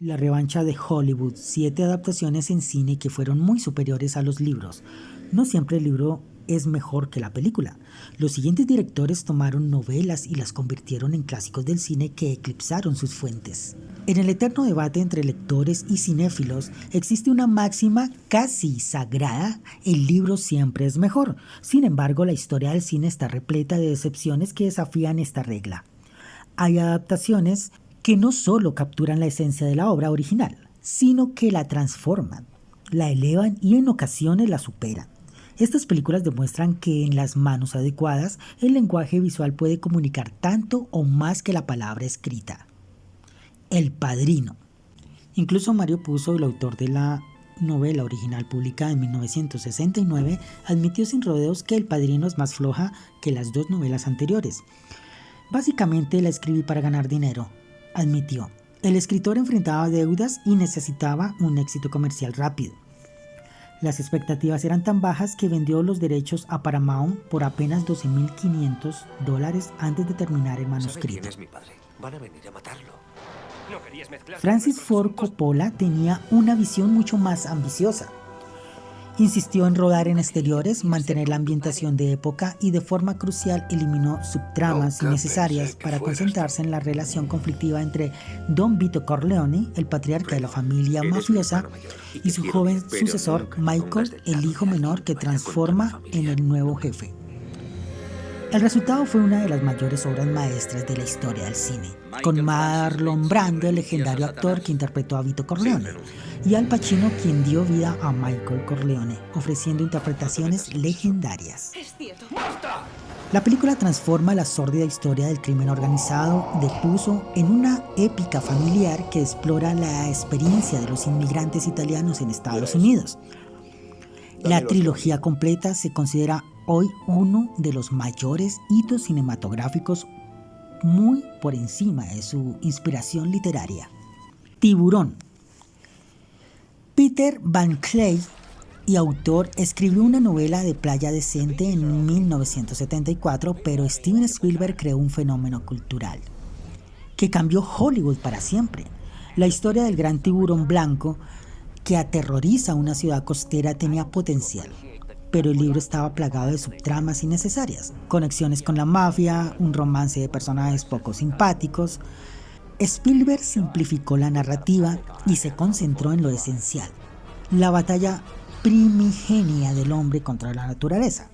La revancha de Hollywood, 7 adaptaciones en cine que fueron muy superiores a los libros. No siempre el libro es mejor que la película. Los siguientes directores tomaron novelas y las convirtieron en clásicos del cine que eclipsaron sus fuentes. En el eterno debate entre lectores y cinéfilos existe una máxima casi sagrada: el libro siempre es mejor. Sin embargo, la historia del cine está repleta de excepciones que desafían esta regla. Hay adaptaciones que no solo capturan la esencia de la obra original, sino que la transforman, la elevan y en ocasiones la superan. Estas películas demuestran que en las manos adecuadas el lenguaje visual puede comunicar tanto o más que la palabra escrita. El Padrino. Incluso Mario Puzo, el autor de la novela original publicada en 1969, admitió sin rodeos que El Padrino es más floja que las 2 novelas anteriores. Básicamente la escribí para ganar dinero, admitió. El escritor enfrentaba deudas y necesitaba un éxito comercial rápido. Las expectativas eran tan bajas que vendió los derechos a Paramount por apenas $12,500 antes de terminar el manuscrito. ¿Sabe quién es mi padre? Van a venir a matarlo. ¿No querías mezclar? Francis Ford Coppola tenía una visión mucho más ambiciosa. Insistió en rodar en exteriores, mantener la ambientación de época y de forma crucial eliminó subtramas innecesarias para concentrarse en la relación conflictiva entre Don Vito Corleone, el patriarca de la familia mafiosa, y su joven sucesor Michael, el hijo menor que transforma en el nuevo jefe. El resultado fue una de las mayores obras maestras de la historia del cine, con Marlon Brando, el legendario actor que interpretó a Vito Corleone, y Al Pacino, quien dio vida a Michael Corleone, ofreciendo interpretaciones legendarias. La película transforma la sórdida historia del crimen organizado de Puzo en una épica familiar que explora la experiencia de los inmigrantes italianos en Estados Unidos. La trilogía completa se considera hoy uno de los mayores hitos cinematográficos, muy por encima de su inspiración literaria. Tiburón. Peter Van Cleef, y autor, escribió una novela de playa decente en 1974, pero Steven Spielberg creó un fenómeno cultural que cambió Hollywood para siempre. La historia del gran tiburón blanco que aterroriza una ciudad costera tenía potencial, pero el libro estaba plagado de subtramas innecesarias, conexiones con la mafia, un romance de personajes poco simpáticos. Spielberg simplificó la narrativa y se concentró en lo esencial: la batalla primigenia del hombre contra la naturaleza.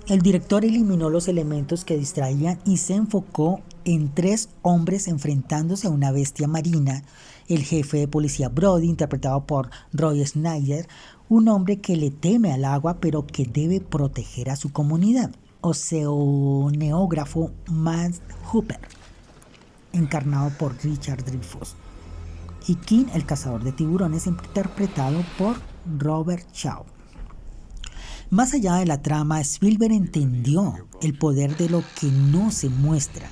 El director eliminó los elementos que distraían y se enfocó en 3 hombres enfrentándose a una bestia marina: el jefe de policía Brody, interpretado por Roy Schneider, un hombre que le teme al agua pero que debe proteger a su comunidad; oceanógrafo Matt Hooper, encarnado por Richard Dreyfuss; y King, el cazador de tiburones, interpretado por Robert Shaw. Más allá de la trama, Spielberg entendió el poder de lo que no se muestra.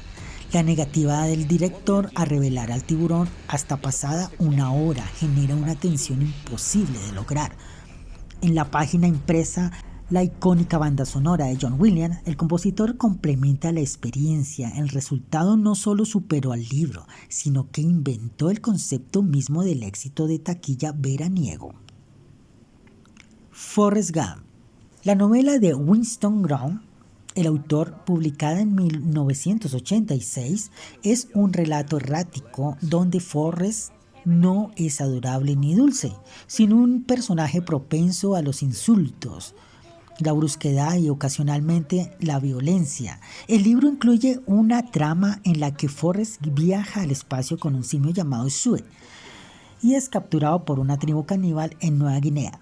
La negativa del director a revelar al tiburón hasta pasada una hora genera una tensión imposible de lograr. En la página impresa, la icónica banda sonora de John Williams, el compositor complementa la experiencia. El resultado no solo superó al libro, sino que inventó el concepto mismo del éxito de taquilla veraniego. Forrest Gump. La novela de Winston Grown, el autor, publicada en 1986, es un relato errático donde Forrest no es adorable ni dulce, sino un personaje propenso a los insultos, la brusquedad y ocasionalmente la violencia. El libro incluye una trama en la que Forrest viaja al espacio con un simio llamado Sue y es capturado por una tribu caníbal en Nueva Guinea.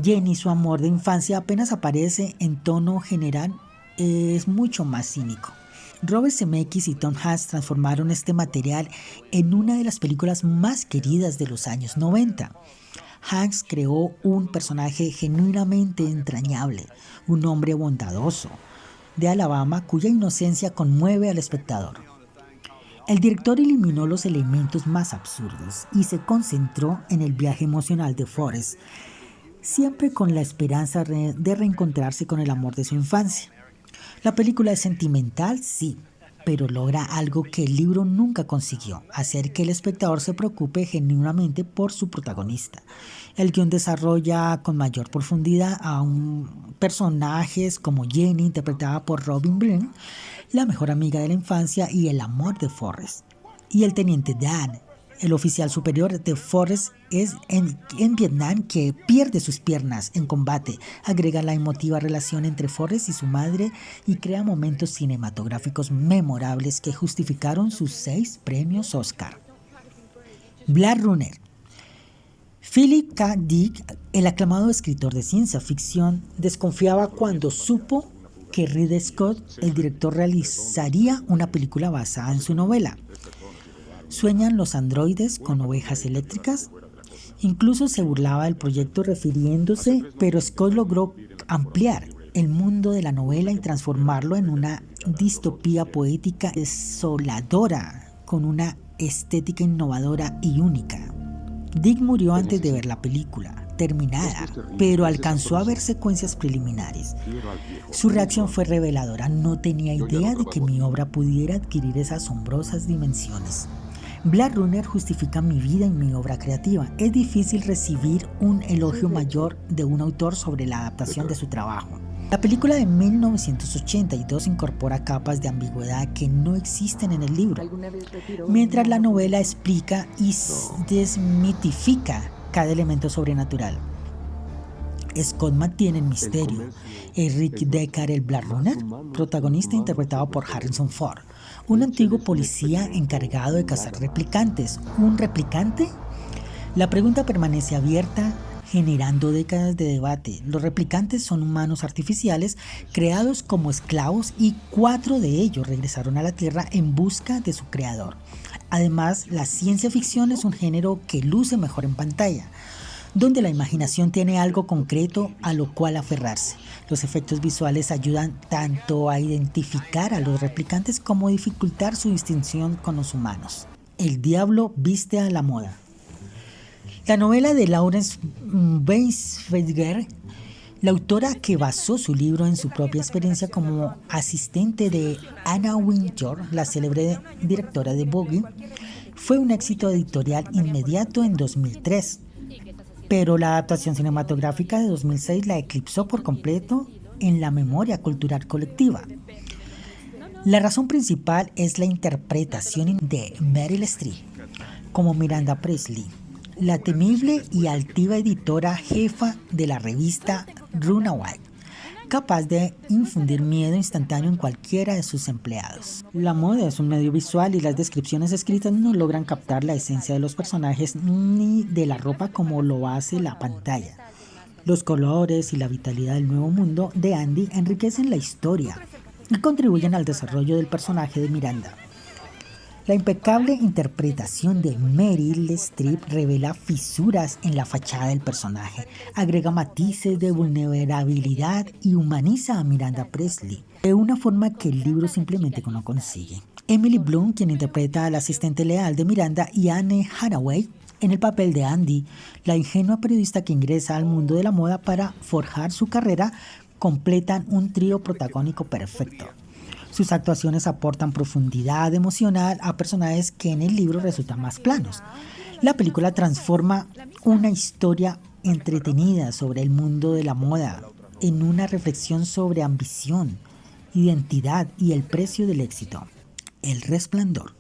Jenny, su amor de infancia, apenas aparece. En tono general es mucho más cínico. Robert Zemeckis y Tom Hanks transformaron este material en una de las películas más queridas de los años 90. Hanks creó un personaje genuinamente entrañable, un hombre bondadoso de Alabama cuya inocencia conmueve al espectador. El director eliminó los elementos más absurdos y se concentró en el viaje emocional de Forrest, siempre con la esperanza de reencontrarse con el amor de su infancia. La película es sentimental, sí, pero logra algo que el libro nunca consiguió: hacer que el espectador se preocupe genuinamente por su protagonista. El guión desarrolla con mayor profundidad a personajes como Jenny, interpretada por Robin Wright, la mejor amiga de la infancia y el amor de Forrest, y el teniente Dan, el oficial superior de Forrest es en Vietnam, que pierde sus piernas en combate. Agrega la emotiva relación entre Forrest y su madre y crea momentos cinematográficos memorables que justificaron sus 6 premios Oscar. Blade Runner. Philip K. Dick, el aclamado escritor de ciencia ficción, desconfiaba cuando supo que Ridley Scott, el director, realizaría una película basada en su novela. ¿Sueñan los androides con ovejas eléctricas? Incluso se burlaba del proyecto refiriéndose, pero Scott logró ampliar el mundo de la novela y transformarlo en una distopía poética desoladora, con una estética innovadora y única. Dick murió antes de ver la película terminada, pero alcanzó a ver secuencias preliminares. Su reacción fue reveladora: no tenía idea de que mi obra pudiera adquirir esas asombrosas dimensiones. Blade Runner justifica mi vida y mi obra creativa. Es difícil recibir un elogio mayor de un autor sobre la adaptación de su trabajo. La película de 1982 incorpora capas de ambigüedad que no existen en el libro, mientras la novela explica y desmitifica cada elemento sobrenatural. Scott mantiene el misterio. ¿Es Rick Deckard el Blade Runner? Protagonista interpretado por Harrison Ford, un antiguo policía encargado de cazar replicantes. ¿Un replicante? La pregunta permanece abierta, generando décadas de debate. Los replicantes son humanos artificiales creados como esclavos, y 4 de ellos regresaron a la Tierra en busca de su creador. Además, la ciencia ficción es un género que luce mejor en pantalla, donde la imaginación tiene algo concreto a lo cual aferrarse. Los efectos visuales ayudan tanto a identificar a los replicantes como a dificultar su distinción con los humanos. El diablo viste a la moda. La novela de Lawrence Weisberger, la autora que basó su libro en su propia experiencia como asistente de Anna Wintour, la célebre directora de Vogue, fue un éxito editorial inmediato en 2003. Pero la adaptación cinematográfica de 2006 la eclipsó por completo en la memoria cultural colectiva. La razón principal es la interpretación de Meryl Streep como Miranda Priestly, la temible y altiva editora jefa de la revista Runaway, capaz de infundir miedo instantáneo en cualquiera de sus empleados. La moda es un medio visual y las descripciones escritas no logran captar la esencia de los personajes ni de la ropa como lo hace la pantalla. Los colores y la vitalidad del nuevo mundo de Andy enriquecen la historia y contribuyen al desarrollo del personaje de Miranda. La impecable interpretación de Meryl Streep revela fisuras en la fachada del personaje, agrega matices de vulnerabilidad y humaniza a Miranda Priestly de una forma que el libro simplemente no consigue. Emily Blunt, quien interpreta a la asistente leal de Miranda, y Anne Hathaway en el papel de Andy, la ingenua periodista que ingresa al mundo de la moda para forjar su carrera, completan un trío protagónico perfecto. Sus actuaciones aportan profundidad emocional a personajes que en el libro resultan más planos. La película transforma una historia entretenida sobre el mundo de la moda en una reflexión sobre ambición, identidad y el precio del éxito. El Resplandor.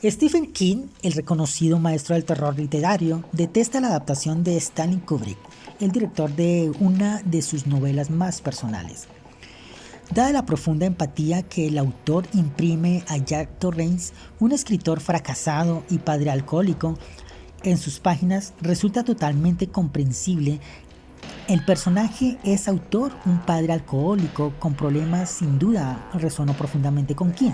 Stephen King, el reconocido maestro del terror literario, detesta la adaptación de Stanley Kubrick, el director de una de sus novelas más personales. Dada la profunda empatía que el autor imprime a Jack Torrance, un escritor fracasado y padre alcohólico, en sus páginas, resulta totalmente comprensible. El personaje es autor, un padre alcohólico con problemas, sin duda resonó profundamente con King.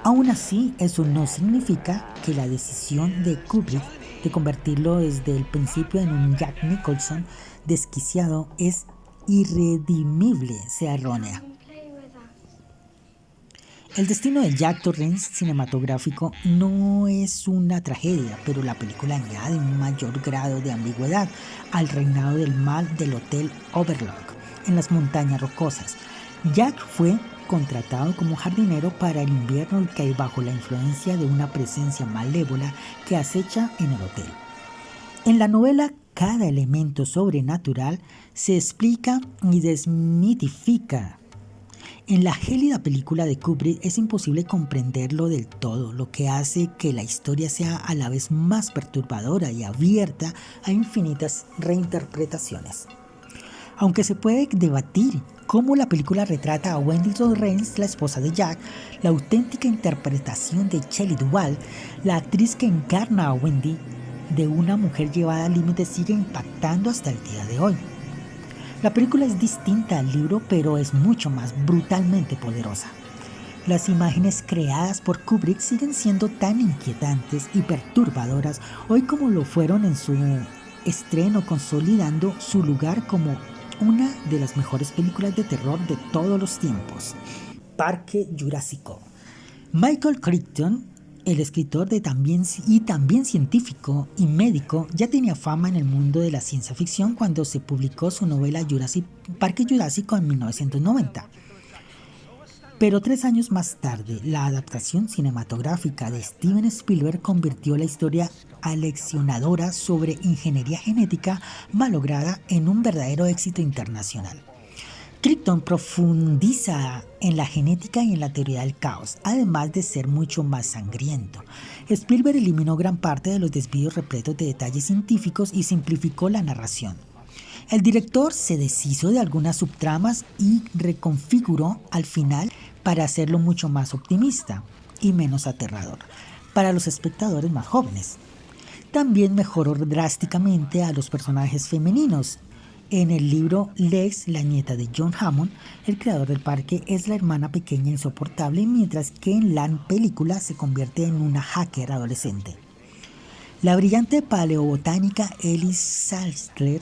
Aún así, eso no significa que la decisión de Kubrick de convertirlo desde el principio en un Jack Nicholson desquiciado es irredimible sea errónea. El destino de Jack Torrance cinematográfico no es una tragedia, pero la película añade un mayor grado de ambigüedad al reinado del mal del Hotel Overlook en las montañas rocosas. Jack fue contratado como jardinero para el invierno y cae bajo la influencia de una presencia malévola que acecha en el hotel. En la novela, cada elemento sobrenatural se explica y desmitifica. En la gélida película de Kubrick es imposible comprenderlo del todo, lo que hace que la historia sea a la vez más perturbadora y abierta a infinitas reinterpretaciones. Aunque se puede debatir cómo la película retrata a Wendy Torrance, la esposa de Jack, la auténtica interpretación de Shelley Duvall, la actriz que encarna a Wendy, de una mujer llevada al límite, sigue impactando hasta el día de hoy. La película es distinta al libro, pero es mucho más brutalmente poderosa. Las imágenes creadas por Kubrick siguen siendo tan inquietantes y perturbadoras hoy como lo fueron en su estreno, consolidando su lugar como una de las mejores películas de terror de todos los tiempos. Parque Jurásico. Michael Crichton, el escritor también científico y médico, ya tenía fama en el mundo de la ciencia ficción cuando se publicó su novela Parque Jurásico en 1990. Pero 3 años más tarde, la adaptación cinematográfica de Steven Spielberg convirtió la historia aleccionadora sobre ingeniería genética malograda en un verdadero éxito internacional. Crichton profundiza en la genética y en la teoría del caos, además de ser mucho más sangriento. Spielberg eliminó gran parte de los desvíos repletos de detalles científicos y simplificó la narración. El director se deshizo de algunas subtramas y reconfiguró al final para hacerlo mucho más optimista y menos aterrador para los espectadores más jóvenes. También mejoró drásticamente a los personajes femeninos. En el libro, Lex, la nieta de John Hammond, el creador del parque, es la hermana pequeña insoportable, mientras que en la película se convierte en una hacker adolescente. La brillante paleobotánica Elise Salzler,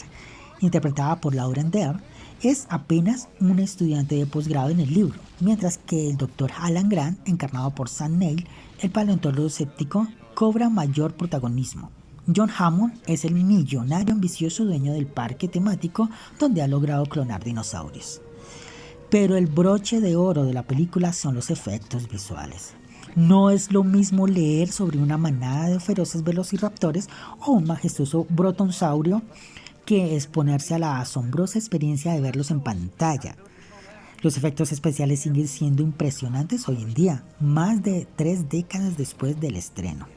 interpretada por Lauren Dern, es apenas una estudiante de posgrado en el libro, mientras que el Dr. Alan Grant, encarnado por Sam Neill, el paleontólogo escéptico, cobra mayor protagonismo. John Hammond es el millonario ambicioso dueño del parque temático donde ha logrado clonar dinosaurios. Pero el broche de oro de la película son los efectos visuales. No es lo mismo leer sobre una manada de feroces velociraptores o un majestuoso brontosaurio que exponerse a la asombrosa experiencia de verlos en pantalla. Los efectos especiales siguen siendo impresionantes hoy en día, más de 3 décadas después del estreno.